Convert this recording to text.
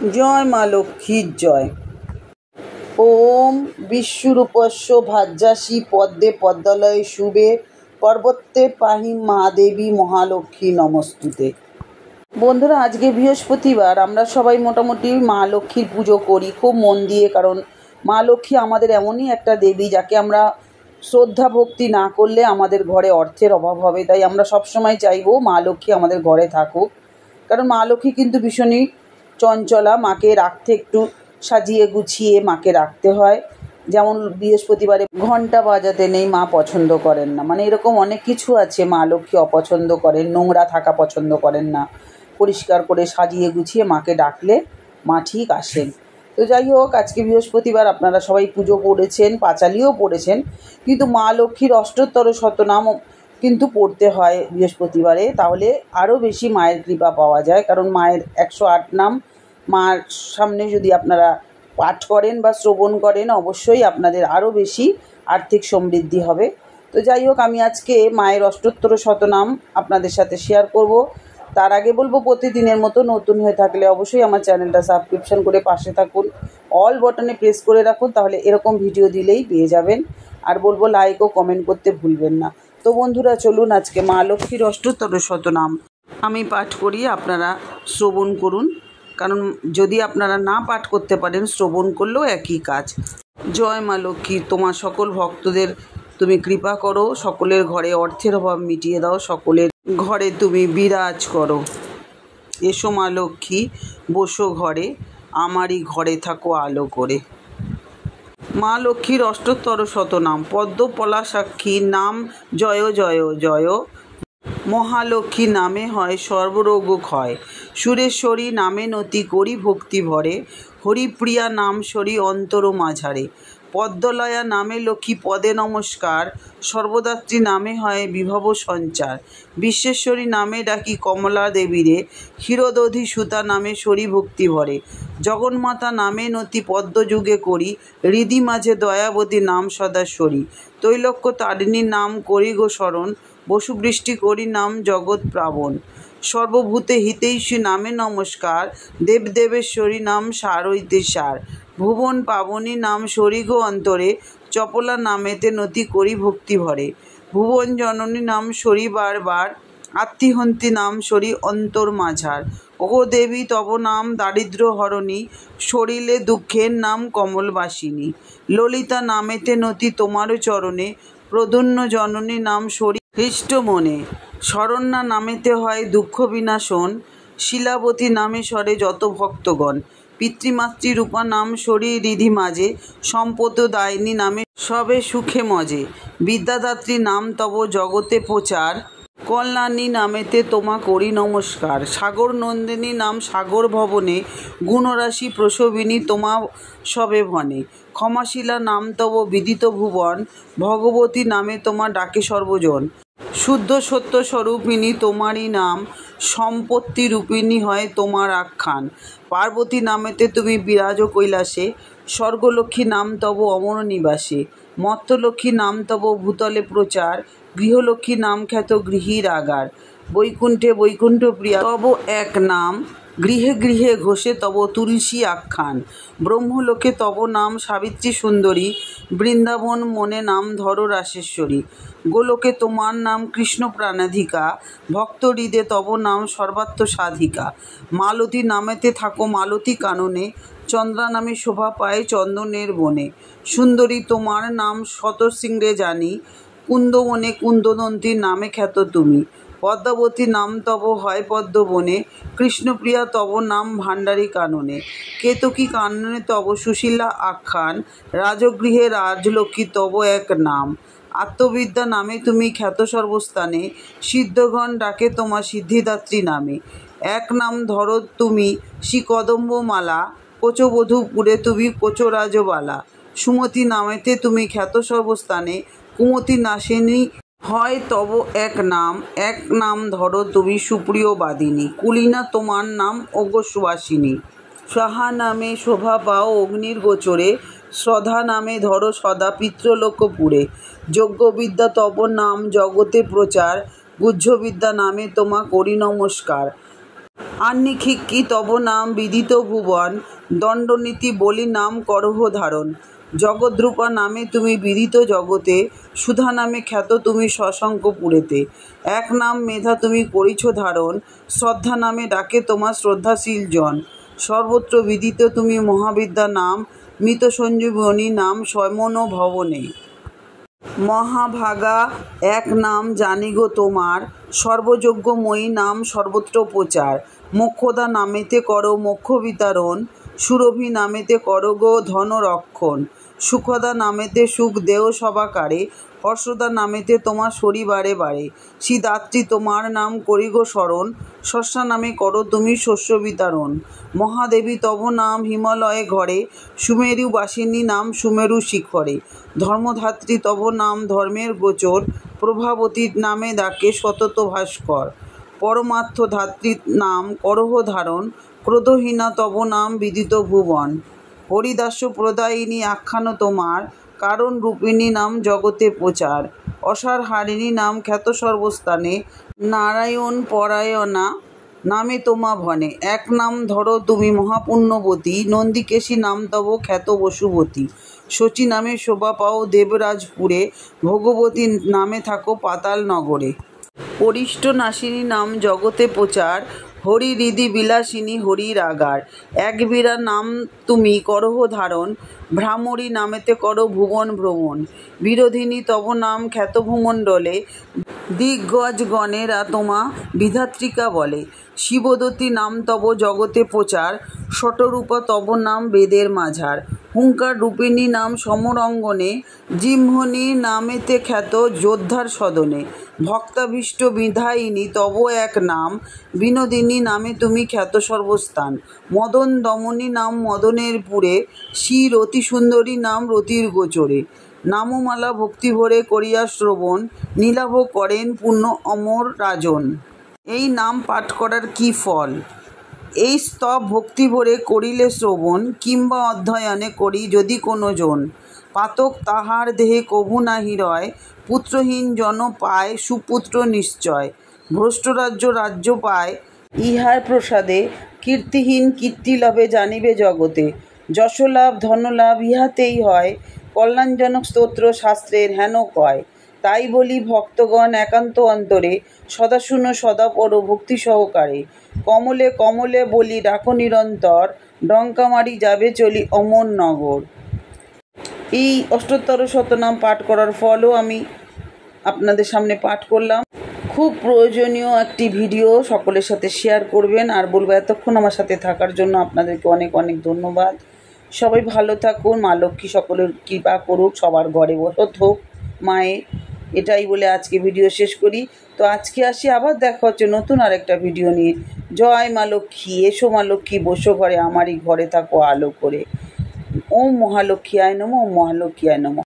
জয় মা লক্ষ্মীর জয়। ওম বিশ্বরূপস্য ভাজ্যাসি পদ্মে পদ্মালয়ে শুভে পর্বতে পাহি মা দেবী মহালক্ষ্মী নমস্তুতে। বন্ধুরা, আজকে বৃহস্পতিবার, আমরা সবাই মোটামুটি মা লক্ষ্মীর পুজো করি খুব মন দিয়ে, কারণ মা লক্ষ্মী আমাদের এমনই একটা দেবী যাকে আমরা শ্রদ্ধা ভক্তি না করলে আমাদের ঘরে অর্থের অভাব হবে। তাই আমরা সবসময় চাইবো মা লক্ষ্মী আমাদের ঘরে থাকুক, কারণ মা লক্ষ্মী কিন্তু ভীষণই চঞ্চলা। মাকে রাখতে একটু সাজিয়ে গুছিয়ে মাকে রাখতে হয়। যেমন বৃহস্পতিবারে ঘণ্টা বাজাতে নেই, মা পছন্দ করেন না, মানে এরকম অনেক কিছু আছে। মা লক্ষ্মী অপছন্দ করেন, নোংরা থাকা পছন্দ করেন না। পরিষ্কার করে সাজিয়ে গুছিয়ে মাকে ডাকলে মা ঠিক আসেন। তো যাই হোক, আজকে বৃহস্পতিবার, আপনারা সবাই পুজো করেছেন, পাঁচালিও পড়েছেন, কিন্তু মা লক্ষ্মীর অষ্টোত্তর শতনাম কিন্তু পড়তে হয় বৃহস্পতিবারে, তাহলে আরও বেশি মায়ের কৃপা পাওয়া যায়। কারণ মায়ের 108 নাম মার সামনে যদি আপনারা পাঠ করেন বা শ্রবণ করেন, অবশ্যই আপনাদের আরও বেশি আর্থিক সমৃদ্ধি হবে। তো যাই হোক, আমি আজকে মায়ের অষ্টোত্তর শতনাম আপনাদের সাথে শেয়ার করব। তার আগে বলবো, প্রতিদিনের মতো নতুন হয়ে থাকলে অবশ্যই আমার চ্যানেলটা সাবস্ক্রিপশন করে পাশে থাকুন, অল বটনে প্রেস করে রাখুন, তাহলে এরকম ভিডিও দিলেই পেয়ে যাবেন। আর বলবো লাইক ও কমেন্ট করতে ভুলবেন না। তো বন্ধুরা, চলুন আজকে মা লক্ষ্মীর অষ্টোত্তর শতনাম আমি পাঠ করি, আপনারা শ্রবণ করুন। কারণ যদি আপনারা না পাঠ করতে পারেন, শ্রবণ করলেও একই কাজ। জয় মা লক্ষ্মী, তোমার সকল ভক্তদের তুমি কৃপা করো, সকলের ঘরে অর্থের অভাব মিটিয়ে দাও, সকলের ঘরে তুমি বিরাজ করো। এসো মা লক্ষ্মী, বসো ঘরে, আমারই ঘরে থাকো আলো করে। মা লক্ষ্মীর অষ্টোত্তর শতনাম। পদ্ম পলাশাক্ষী নাম জয় জয় জয়, মহালক্ষ্মী নামে হয় সর্বরোগ ক্ষয়। সুরেশ্বরী নামে নতি করি ভক্তি ভরে, হরিপ্রিয়া নাম সরি অন্তর মাঝারে। পদ্মলয়া নামে লক্ষ্মী পদে নমস্কার, সর্বদাত্রী নামে হয় বিভব সঞ্চার। বিশ্বেশ্বরী নামে ডাকি কমলা দেবীরে, ক্ষীরদধি সুতা নামে সরি ভক্তি ভরে। জগন্মাতা নামে নতি পদ্মযুগে করি, হৃদি মাঝে দয়াবতী নাম সদাশ্বরী। তৈলক্য তারিণী নাম করি গো স্মরণ, বসুবৃষ্টি করি নাম জগৎ প্লাবন। সর্বভূতে হিতৈষী নামে নমস্কার, দেবদেবেশ্বরী নাম সার হইতে সার। ভুবন পাবনী নাম সরি গো অন্তরে, চপলা নামেতে নতি করি ভক্তি ভরে। ভুবন জননী নাম সরি বারবার, আত্মীহন্তি নাম সরি অন্তর মাঝার। ও দেবী তব নাম দারিদ্র হরণী, সরিলে দুঃখের নাম কমলবাসিনী। ললিতা নামেতে নতি তোমার চরণে, প্রদন্ন জননী নাম সরি হৃষ্ট মনে। শরণ্যা নামেতে হয় দুঃখ বিনাশন, শিলাবতী নামে সরে যত ভক্তগণ। পিতৃমাতৃরূপা নাম সরি হৃদি মাঝে, সম্পদ দায়িনী নামে সবে সুখে মজে। বিদ্যাদাত্রী নাম তব জগতে প্রচার, কল্যাণী নামেতে তোমা করি নমস্কার। সাগর নন্দিনী নাম সাগর ভবনে, গুণরাশি প্রসবিনী তোমা সবে ভনে। ক্ষমাশীলা নাম তব বিদিত ভুবন, ভগবতী নামে তোমা ডাকে সর্বজন। শুদ্ধ সত্য স্বরূপিণী তোমারই নাম, সম্পত্তি রূপিণী হয় তোমার আখ্যান। পার্বতী নামেতে তুমি বিরাজ কৈলাসে, স্বর্গলক্ষ্মী নাম তব অমর নিবাসে। মর্ত্যলক্ষ্মী নাম তব ভূতলে প্রচার, গৃহলক্ষ্মী নাম খ্যাত গৃহীর আগার। বৈকুণ্ঠে বৈকুণ্ঠ প্রিয়া তব এক নাম, গৃহে গৃহে ঘোষে তব তুলসী আখ্যান। ব্রহ্মলোকে তব নাম সাবিত্রী সুন্দরী, বৃন্দাবন মনে নাম ধর রাসেশ্বরী। গোলোকে তোমার নাম কৃষ্ণ প্রাণাধিকা, ভক্ত হৃদে তব নাম সর্বাত্ম সাধিকা। মালতী নামেতে থাকো মালতী কাননে, চন্দ্রা নামে শোভা পায় চন্দনের বনে। সুন্দরী তোমার নাম শতশৃঙ্গে জানি, কুন্দবনে কুন্দদন্তী নামে খ্যাত তুমি। পদ্মাবতী নাম তব হয় পদ্মবনে, কৃষ্ণপ্রিয়া তব নাম ভাণ্ডারী কাননে। কেতকী কাননে তব সুশীলা আখ্যান, রাজগৃহে রাজলক্ষ্মী তব এক নাম। আত্মবিদ্যা নামে তুমি খ্যাত সর্বস্থানে, সিদ্ধগণ ডাকে তোমা সিদ্ধিদাত্রী নামে। এক নাম ধরো তুমি শ্রীকদম্ব মালা, কোচবধূপুরে তুমি কোচরাজবালা। সুমতি নামেতে তুমি খ্যাত সর্বস্থানে, কুমতি নাশিনী হয় তব এক নাম ধরো তুমি সুপ্রিয় বাদিনী। কুলিনা তোমার নাম অজ্ঞসুবাসিনী, সাহা নামে শোভা পাও অগ্নির গোচরে, শ্রদ্ধা নামে ধরো সদা পিতৃলোকপুরে। যজ্ঞবিদ্যা তব নাম জগতে প্রচার, গুহ্যবিদ্যা নামে তোমা করি নমস্কার। আহ্নিক্ষি তব নাম বিদিত ভুবন, দণ্ডনীতি বলি নাম করহ ধারণ। জগদ্রূপা নামে তুমি বিদিত জগতে, সুধা নামে খ্যাত তুমি শশাঙ্কপুরেতে। এক নাম মেধা তুমি করিছ ধারণ, শ্রদ্ধা নামে ডাকে তোমার শ্রদ্ধাশীল জন। সর্বত্র বিদিত তুমি মহাবিদ্যা নাম, মৃত সঞ্জীবনী নাম স্বয়মন ভবনে। মহাভাগা এক নাম জানি গো তোমার, সর্বযজ্ঞময়ী নাম সর্বত্র প্রচার। মোক্ষদা নামেতে করো মোক্ষ বিতরণ, সুরভি নামেতে করো গো ধন রক্ষণ। সুখদা নামেতে সুখ দেও সবাকারে, হর্ষদা নামেতে তোমার সরি বারে বারে। শ্রীদাত্রী তোমার নাম করি গো স্মরণ, শস্যা নামে করো তুমি শস্য বিতরণ। মহাদেবী তব নাম হিমালয়ে ঘরে, সুমেরু বাসিনী নাম সুমেরু শিখরে। ধর্মধাত্রী তব নাম ধর্মের গোচর, প্রভাবতীর নামে ডাকে সতত ভাস্কর। পরমার্থ ধাত্রীর নাম করহ ধারণ, ক্রোধহীনা তব নাম বিদিত ভুবন। হরিদাস্য প্রদায়িনী আখ্যান তোমার, কারণ রূপিণী নাম জগতে প্রচার। অসারহারিণী নাম খ্যাত সর্বস্থানে, নারায়ণ পরায়ণা নামে তোমা ভনে। এক নাম ধরো তুমি মহাপুণ্যবতী, নন্দিকেশী নাম তব খ্যাত বসুবতী। শচী নামে শোভা পাও দেবরাজপুরে, ভগবতী নামে থাকো পাতাল নগরে। পরিষ্ট নাশিনী নাম জগতে প্রচার, হরি হৃদি বিলাসিনী হরির আগার। এক বীরা নাম তুমি করহ ধারণ, ভ্রামরী নামেতে করো ভুবন ভ্রমণ। বিরোধিনী তব নাম খ্যাত ভূমণ্ডলে, দিগ্গজগণেরা তোমা বিধাত্রিকা বলে। শিবদতী নাম তব জগতে প্রচার, শতরূপা তব নাম বেদের মাঝার। হুঙ্কার রূপিণী নাম সমরঙ্গনে, জিহ্বনী নামেতে খ্যাত যোদ্ধার সদনে। ভক্তাভীষ্ট বিধায়িনী তব এক নাম, বিনোদিনী নামে তুমি খ্যাত সর্বস্থান। মদন দমনী নাম মদনের পুরে, শ্রী রতি সুন্দরী নাম রতির গোচরে। নামমালা ভক্তিভরে করিয়া শ্রবণ, নীলাভ করেন পূর্ণ অমর রাজন। এই নাম পাঠ করার কি ফল? এই স্তব ভক্তিভরে করিলে শ্রবণ, কিংবা অধ্যয়নে করি যদি কোনো জন। পাতক তাহার দেহে কভু নাহি রয়, পুত্রহীন জন পায় সুপুত্র নিশ্চয়। ভ্রষ্টরাজ্য রাজ্য পায় ইহার প্রসাদে, কীর্তিহীন কীর্তি লাভে জানিবে জগতে। যশলাভ ধনলাভ ইহাতেই হয়, কল্যাণজনক স্তোত্র শাস্ত্রের হেন কয়। তাই বলি ভক্তগণ একান্ত অন্তরে, সদা শুনো সদা পড়ো ভক্তি সহকারে। কমলে কমলে বলি ডাকো নিরন্তর, ডঙ্কা মারি যাবে চলি অমর নগর। এই অষ্টোত্তর শতনাম পাঠ করার ফলও আমি আপনাদের সামনে পাঠ করলাম। খুব প্রয়োজনীয় একটি ভিডিও, সকলের সাথে শেয়ার করবেন। আর বলবো এতক্ষণ আমার সাথে থাকার জন্য আপনাদেরকে অনেক অনেক ধন্যবাদ। সবাই ভালো থাকুন, মা লক্ষ্মী সকলের কৃপা করুক, সবার ঘরে বসত হোক মায়ের, এটাই বলে আজকে ভিডিও শেষ করি। তো আজকে আসি, আবার দেখা হচ্ছে নতুন আরেকটা ভিডিও নিয়ে। জয় মা লক্ষ্মী, এসো মা লক্ষ্মী বসো ঘরে, আমারই ঘরে থাকো আলো করে। ওম মহালক্ষ্মী আয় নমঃ, ওম মহালক্ষ্মী আয় নমঃ।